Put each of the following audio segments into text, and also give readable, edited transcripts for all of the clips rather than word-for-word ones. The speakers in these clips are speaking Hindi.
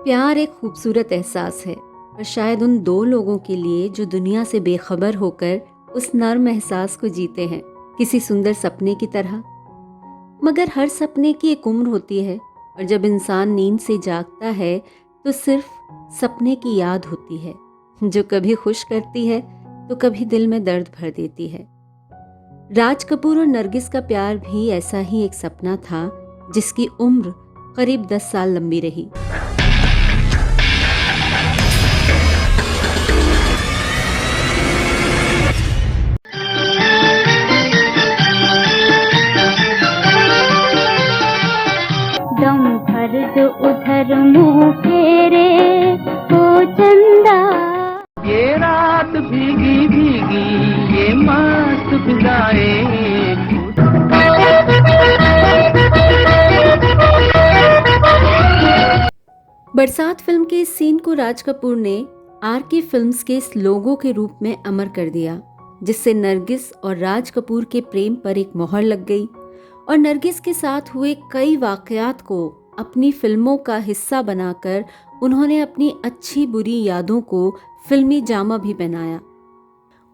प्यार एक खूबसूरत एहसास है, पर शायद उन दो लोगों के लिए जो दुनिया से बेखबर होकर उस नर्म एहसास को जीते हैं, किसी सुंदर सपने की तरह। मगर हर सपने की एक उम्र होती है, और जब इंसान नींद से जागता है तो सिर्फ सपने की याद होती है, जो कभी खुश करती है तो कभी दिल में दर्द भर देती है। राज कपूर और नरगिस का प्यार भी ऐसा ही एक सपना था, जिसकी उम्र करीब 10 साल लंबी रही। दम भर जो उधर मुँह फेरे हो चंदा। ये रात भीगी भीगी ये मस्त फिजाएं। बरसात फिल्म के इस सीन को राज कपूर ने आर.के. फिल्म्स के इस लोगो के रूप में अमर कर दिया, जिससे नरगिस और राज कपूर के प्रेम पर एक मोहर लग गई और नरगिस के साथ हुए कई वाकयात को अपनी फिल्मों का हिस्सा बनाकर उन्होंने अपनी अच्छी बुरी यादों को फिल्मी जामा भी पहनाया।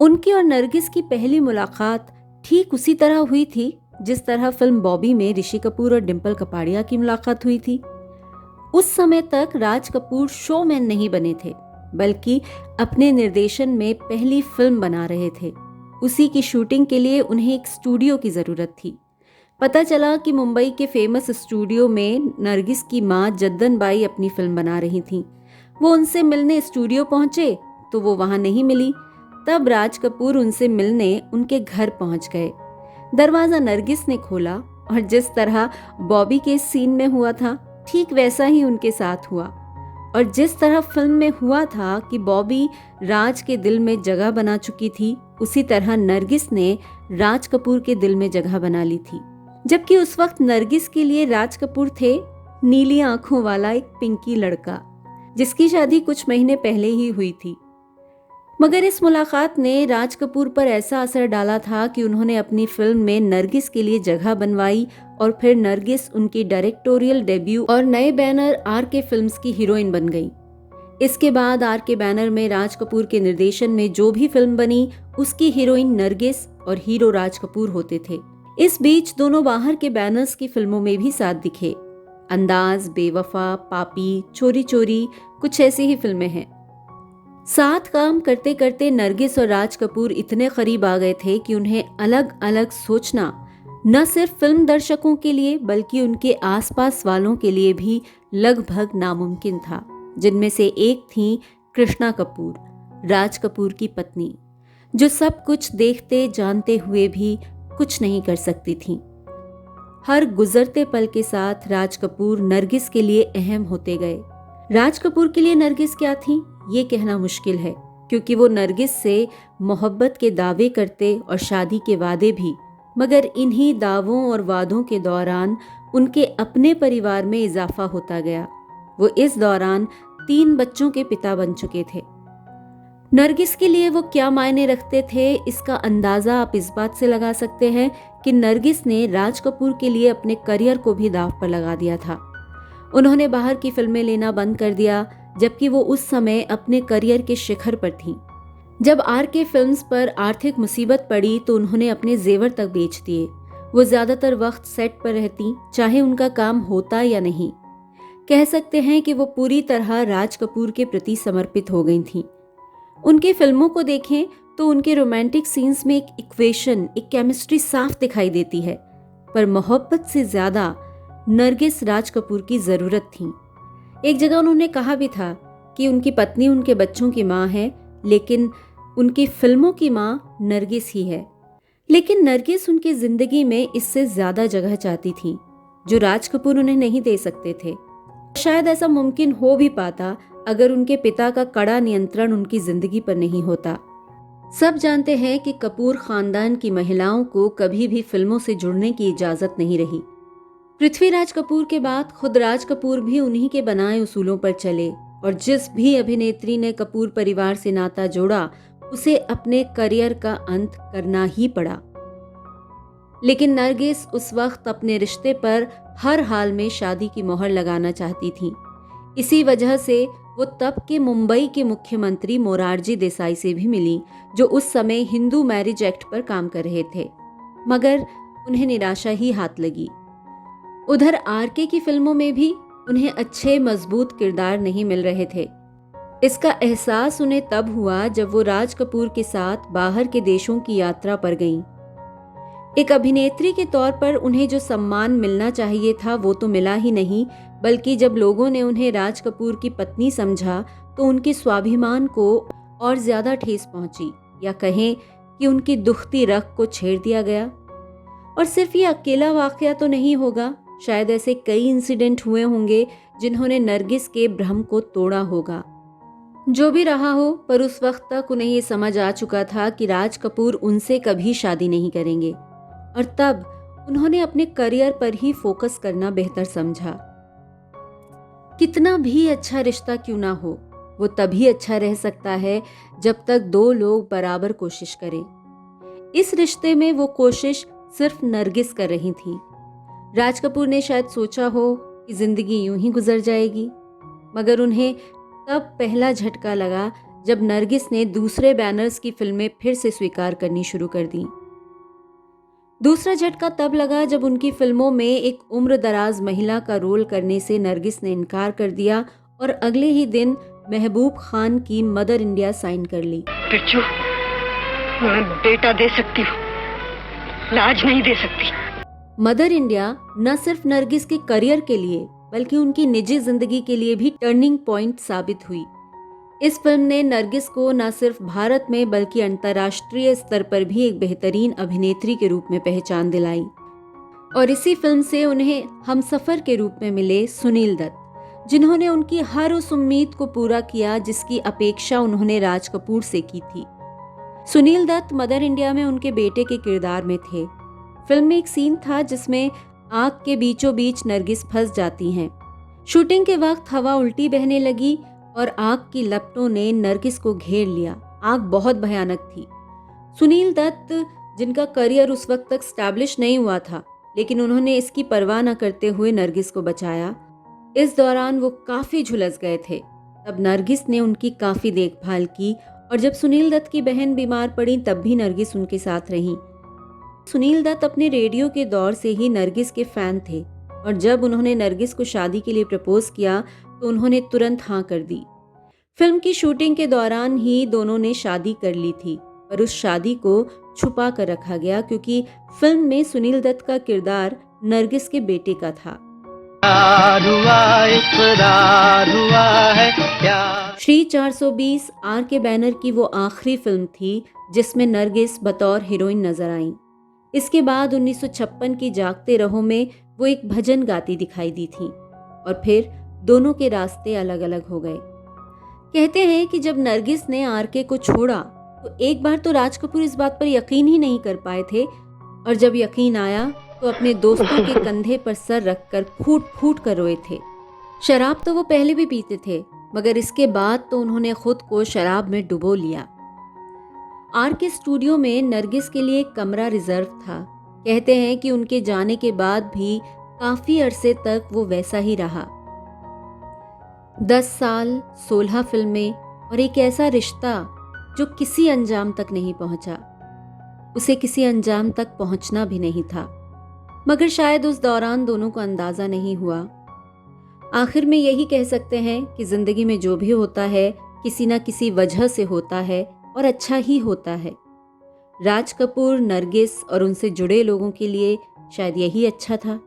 उनकी और नरगिस की पहली मुलाकात ठीक उसी तरह हुई थी जिस तरह फिल्म बॉबी में ऋषि कपूर और डिम्पल कपाड़िया की मुलाकात हुई थी। उस समय तक राज कपूर शोमैन नहीं बने थे, बल्कि अपने निर्देशन में पहली फिल्म बना रहे थे। उसी की शूटिंग के लिए उन्हें एक स्टूडियो की जरूरत थी। पता चला कि मुंबई के फेमस स्टूडियो में नरगिस की माँ जद्दन बाई अपनी फिल्म बना रही थी। वो उनसे मिलने स्टूडियो पहुंचे तो वो वहां नहीं मिली। तब राज कपूर उनसे मिलने उनके घर पहुंच गए। दरवाजा नरगिस ने खोला और जिस तरह बॉबी के सीन में हुआ था, ठीक वैसा ही उनके साथ हुआ। और जिस तरह फिल्म में हुआ था कि बॉबी राज के दिल में जगह बना चुकी थी, उसी तरह नरगिस ने राज कपूर के दिल में जगह बना ली थी। जबकि उस वक्त नरगिस के लिए राज कपूर थे नीली आंखों वाला एक पिंकी लड़का, जिसकी शादी कुछ महीने पहले ही हुई थी। मगर इस मुलाकात ने राज कपूर पर ऐसा असर डाला था कि उन्होंने अपनी फिल्म में नरगिस के लिए जगह बनवाई और फिर नरगिस उनकी डायरेक्टोरियल डेब्यू और नए बैनर आर.के. फिल्म्स की हीरोइन बन गई। इसके बाद आर.के. बैनर में राज कपूर के निर्देशन में जो भी फिल्म बनी, उसकी हीरोइन नरगिस और हीरो राज कपूर होते थे। इस बीच दोनों बाहर के बैनर्स की फिल्मों में भी साथ दिखे। अंदाज, बेवफा, पापी, चोरी चोरी, कुछ ऐसी ही फिल्में हैं। साथ काम करते करते नरगिस और राज कपूर इतने करीब आ गए थे कि उन्हें अलग अलग सोचना न सिर्फ फिल्म दर्शकों के लिए बल्कि उनके आसपास वालों के लिए भी लगभग नामुमकिन था, जिनमें से एक थी कृष्णा कपूर, राज कपूर की पत्नी, जो सब कुछ देखते जानते हुए भी कुछ नहीं कर सकती थी। हर गुजरते पल के साथ राज कपूर नरगिस के लिए अहम होते गए। राज कपूर के लिए नरगिस क्या थी, ये कहना मुश्किल है, क्योंकि वो नरगिस से मोहब्बत के दावे करते और शादी के वादे भी। मगर इन्हीं दावों और वादों के दौरान उनके अपने परिवार में इजाफा होता गया। वो इस दौरान 3 बच्चों के पिता बन चुके थे। नरगिस के लिए वो क्या मायने रखते थे, इसका अंदाजा आप इस बात से लगा सकते हैं कि नरगिस ने राज कपूर के लिए अपने करियर को भी दांव पर लगा दिया था। उन्होंने बाहर की फिल्में लेना बंद कर दिया, जबकि वो उस समय अपने करियर के शिखर पर थी। जब आर.के. फिल्म्स पर आर्थिक मुसीबत पड़ी तो उन्होंने अपने जेवर तक बेच दिए। वो ज्यादातर वक्त सेट पर रहती, चाहे उनका काम होता या नहीं। कह सकते हैं कि वो पूरी तरह राज कपूर के प्रति समर्पित हो गई थीं। उनकी फिल्मों को देखें तो उनके रोमांटिक सीन्स में एक इक्वेशन, एक केमिस्ट्री साफ दिखाई देती है। पर मोहब्बत से ज्यादा नरगिस राज कपूर की जरूरत थी। एक जगह उन्होंने कहा भी था कि उनकी पत्नी उनके बच्चों की माँ है, लेकिन उनकी फिल्मों की माँ नरगिस ही है। लेकिन नरगिस उनकी जिंदगी में इससे ज्यादा जगह चाहती थी, जो राज कपूर उन्हें नहीं दे सकते थे। शायद ऐसा मुमकिन हो भी पाता अगर उनके पिता का कड़ा नियंत्रण उनकी जिंदगी पर नहीं होता। सब जानते हैं कि कपूर खानदान की महिलाओं को कभी भी फिल्मों से जुड़ने की इजाजत नहीं रही। पृथ्वीराज कपूर के बाद खुद राज कपूर भी उन्हीं के बनाए उसूलों पर चले, और जिस भी अभिनेत्री ने कपूर परिवार से नाता जोड़ा, उसे अपने करियर का अंत करना ही पड़ा। लेकिन नरगिस उस वक्त अपने रिश्ते पर हर हाल में शादी की मोहर लगाना चाहती थी। इसी वजह से वो तब के मुंबई के मुख्यमंत्री मोरारजी देसाई से भी मिली, जो उस समय हिंदू मैरिज एक्ट पर काम कर रहे थे, मगर उन्हें निराशा ही हाथ लगी। उधर आरके की फिल्मों में भी उन्हें अच्छे मजबूत किरदार नहीं मिल रहे थे। इसका एहसास उन्हें तब हुआ जब वो राज कपूर के साथ बाहर के देशों की यात्रा पर गईं। एक अभिनेत्री के तौर पर उन्हें जो सम्मान मिलना चाहिए था वो तो मिला ही नहीं, बल्कि जब लोगों ने उन्हें राज कपूर की पत्नी समझा तो उनके स्वाभिमान को और ज्यादा ठेस पहुंची, या कहें कि उनकी दुखती रग को छेड़ दिया गया। और सिर्फ ये अकेला वाकया तो नहीं होगा, शायद ऐसे कई इंसिडेंट हुए होंगे जिन्होंने नरगिस के भ्रम को तोड़ा होगा। जो भी रहा हो, पर उस वक्त तक उन्हें ये समझ आ चुका था कि राज कपूर उनसे कभी शादी नहीं करेंगे, और तब उन्होंने अपने करियर पर ही फोकस करना बेहतर समझा। कितना भी अच्छा रिश्ता क्यों ना हो, वो तभी अच्छा रह सकता है जब तक दो लोग बराबर कोशिश करें। इस रिश्ते में वो कोशिश सिर्फ नरगिस कर रही थी। राज कपूर ने शायद सोचा हो कि जिंदगी यूं ही गुजर जाएगी, मगर उन्हें तब पहला झटका लगा जब नरगिस ने दूसरे बैनर्स की फिल्में फिर से स्वीकार करनी शुरू कर दी। दूसरा झटका तब लगा जब उनकी फिल्मों में एक उम्रदराज महिला का रोल करने से नरगिस ने इनकार कर दिया और अगले ही दिन महबूब खान की मदर इंडिया साइन कर ली। पिच्चू, मैं बेटा दे सकती हूँ, लाज नहीं दे सकती। मदर इंडिया न सिर्फ नरगिस के करियर के लिए बल्कि उनकी निजी जिंदगी के लिए भी टर्निंग पॉइंट साबित हुई। इस फिल्म ने नरगिस को न सिर्फ भारत में बल्कि अंतर्राष्ट्रीय स्तर पर भी एक बेहतरीन अभिनेत्री के रूप में पहचान दिलाई। और इसी फिल्म से उन्हें हमसफर के रूप में मिले सुनील दत्त, जिन्होंने उनकी हर उस उम्मीद को पूरा किया जिसकी अपेक्षा उन्होंने राज कपूर से की थी। सुनील दत्त मदर इंडिया में उनके बेटे के किरदार में थे। फिल्म में एक सीन था जिसमें आग के बीचों बीच नरगिस फंस जाती हैं। शूटिंग के वक्त हवा उल्टी बहने लगी और आग की लपटों ने नरगिस को घेर लिया। आग बहुत भयानक थी। सुनील दत्त, जिनका करियर उस वक्त तक स्टैब्लिश नहीं हुआ था, लेकिन उन्होंने इसकी परवाह न करते हुए नरगिस को बचाया। इस दौरान वो काफी झुलस गए थे। तब नरगिस ने उनकी काफी देखभाल की और जब सुनील दत्त की बहन बीमार पड़ी तब भी नरगिस उनके साथ रही। सुनील दत्त अपने रेडियो के दौर से ही नरगिस के फैन थे और जब उन्होंने नरगिस को शादी के लिए प्रपोज किया तो उन्होंने तुरंत हाँ कर दी। फिल्म की शूटिंग के दौरान ही दोनों ने शादी कर ली थी, पर उस शादी को छुपा कर रखा गया क्योंकि फिल्म में सुनील दत्त का किरदार नरगिस के बेटे का था। श्री 420 आर के बैनर की वो आखिरी फिल्म थी जिसमें नरगिस बतौर हीरोइन नजर आई। इसके बाद 1956 की जागते रहो में वो एक भजन गाती दिखाई दी थी और फिर दोनों के रास्ते अलग अलग हो गए। कहते हैं कि जब नरगिस ने आरके को छोड़ा तो एक बार तो राज कपूर इस बात पर यकीन ही नहीं कर पाए थे, और जब यकीन आया तो अपने दोस्तों के कंधे पर सर रखकर फूट फूट कर रोए थे। शराब तो वो पहले भी पीते थे, मगर इसके बाद तो उन्होंने खुद को शराब में डुबो लिया। आर के स्टूडियो में नरगिस के लिए एक कमरा रिजर्व था। कहते हैं कि उनके जाने के बाद भी काफी अरसे तक वो वैसा ही रहा। 10 साल, 16 फिल्में और एक ऐसा रिश्ता जो किसी अंजाम तक नहीं पहुंचा। उसे किसी अंजाम तक पहुंचना भी नहीं था, मगर शायद उस दौरान दोनों को अंदाजा नहीं हुआ। आखिर में यही कह सकते हैं कि जिंदगी में जो भी होता है किसी न किसी वजह से होता है और अच्छा ही होता है। राज कपूर, नरगिस और उनसे जुड़े लोगों के लिए शायद यही अच्छा था।